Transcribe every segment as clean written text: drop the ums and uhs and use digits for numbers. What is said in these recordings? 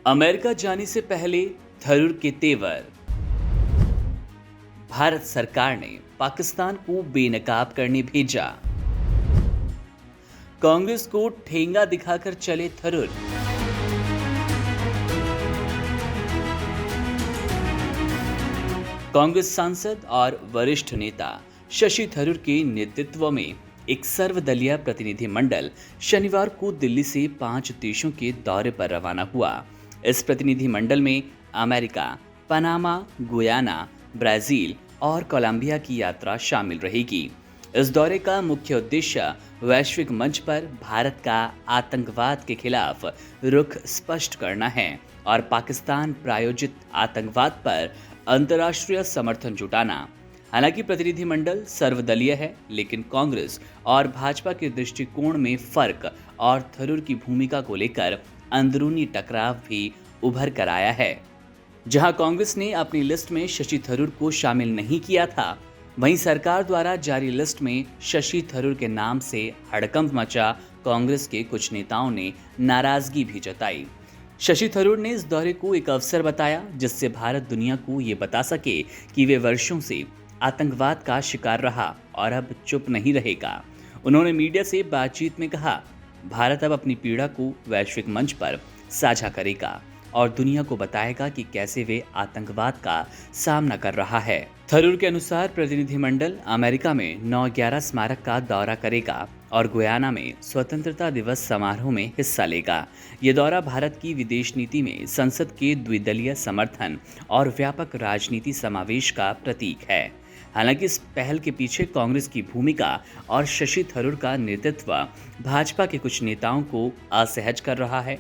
America जाने से पहले थरूर के तेवर। भारत सरकार ने पाकिस्तान को बेनकाब करने भेजा। कांग्रेस को ठेंगा दिखाकर चले थरूर। कांग्रेस सांसद और वरिष्ठ नेता शशि थरूर के नेतृत्व में एक सर्वदलीय प्रतिनिधिमंडल शनिवार को दिल्ली से 5 देशों के दौरे पर रवाना हुआ। इस प्रतिनिधिमंडल में अमेरिका, पनामा, गुयाना, ब्राजील और कोलंबिया की यात्रा शामिल रहेगी। इस दौरे का मुख्य उद्देश्य वैश्विक मंच पर भारत का आतंकवाद के खिलाफ रुख स्पष्ट करना है और पाकिस्तान प्रायोजित आतंकवाद पर अंतर्राष्ट्रीय समर्थन जुटाना। हालांकि प्रतिनिधिमंडल सर्वदलीय है, लेकिन कांग्रेस और भाजपा के दृष्टिकोण में फर्क और थरूर की भूमिका को लेकर अंदरूनी टकराव भी उभर कर आया है। जहां कांग्रेस ने अपनी लिस्ट में शशि थरूर को शामिल नहीं किया था, वहीं सरकार द्वारा जारी लिस्ट में शशि थरूर के नाम से हड़कंप मचा कांग्रेस के कुछ नेताओं ने नाराजगी भी जताई। शशि थरूर ने इस दौरे को एक अवसर बताया जिससे भारत दुनिया को ये बता सके कि वे वर्षों से आतंकवाद का शिकार रहा और अब चुप नहीं रहेगा। उन्होंने मीडिया से बातचीत में कहा, भारत अब अपनी पीड़ा को वैश्विक मंच पर साझा करेगा और दुनिया को बताएगा कि कैसे वे आतंकवाद का सामना कर रहा है। थरूर के अनुसार प्रतिनिधिमंडल अमेरिका में 9/11 स्मारक का दौरा करेगा और गुयाना में स्वतंत्रता दिवस समारोह में हिस्सा लेगा। ये दौरा भारत की विदेश नीति में संसद के द्विदलीय समर्थन और व्यापक राजनीति समावेश का प्रतीक है। हालांकि इस पहल के पीछे कांग्रेस की भूमिका और शशि थरूर का नेतृत्व भाजपा के कुछ नेताओं को असहज कर रहा है।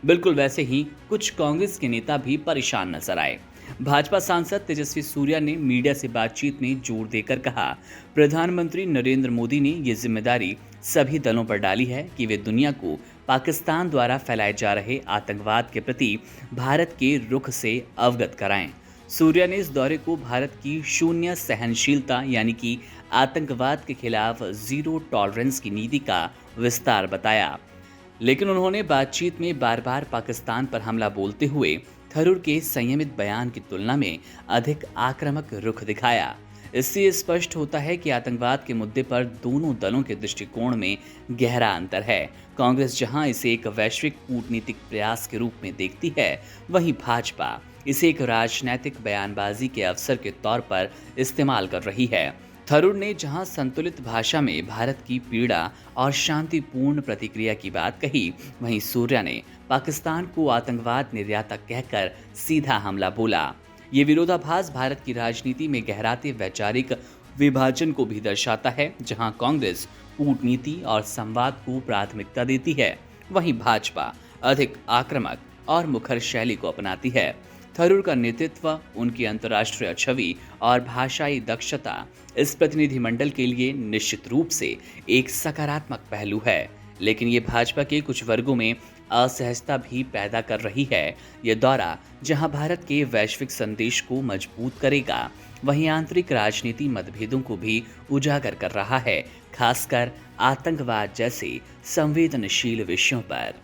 बिल्कुल वैसे ही कुछ कांग्रेस के नेता भी परेशान नजर आए। भाजपा सांसद तेजस्वी सूर्या ने मीडिया से बातचीत में जोर देकर कहा, प्रधानमंत्री नरेंद्र मोदी ने ये जिम्मेदारी सभी दलों पर डाली है कि वे दुनिया को पाकिस्तान द्वारा फैलाए जा रहे आतंकवाद के प्रति भारत के रुख से अवगत कराएं। सूर्या ने इस दौरे को भारत की शून्य सहनशीलता यानी कि आतंकवाद के खिलाफ जीरो टॉलरेंस की नीति का विस्तार बताया, लेकिन उन्होंने बातचीत में बार बार पाकिस्तान पर हमला बोलते हुए थरूर के संयमित बयान की तुलना में अधिक आक्रामक रुख दिखाया। इससे स्पष्ट होता है कि आतंकवाद के मुद्दे पर दोनों दलों के दृष्टिकोण में गहरा अंतर है। कांग्रेस जहां इसे एक वैश्विक कूटनीतिक प्रयास के रूप में देखती है, वहीं भाजपा इसे एक राजनैतिक बयानबाजी के अवसर के तौर पर इस्तेमाल कर रही है। थरूर ने जहां संतुलित भाषा में भारत की पीड़ा और शांतिपूर्ण प्रतिक्रिया की बात कही, वहीं सूर्या ने पाकिस्तान को आतंकवाद निर्यातक कहकर सीधा हमला बोला। ये विरोधाभास भारत की राजनीति में गहराते वैचारिक विभाजन को भी दर्शाता है। जहां कांग्रेस कूटनीति और संवाद को प्राथमिकता देती है, वहीं भाजपा अधिक आक्रामक और मुखर शैली को अपनाती है। थरूर का नेतृत्व, उनकी अंतर्राष्ट्रीय छवि और भाषाई दक्षता इस प्रतिनिधिमंडल के लिए निश्चित रूप से एक सकारात्मक पहलू है, लेकिन ये भाजपा के कुछ वर्गों में असहजता भी पैदा कर रही है। यह दौरा जहां भारत के वैश्विक संदेश को मजबूत करेगा, वहीं आंतरिक राजनीति मतभेदों को भी उजागर कर रहा है, खासकर आतंकवाद जैसे संवेदनशील विषयों पर।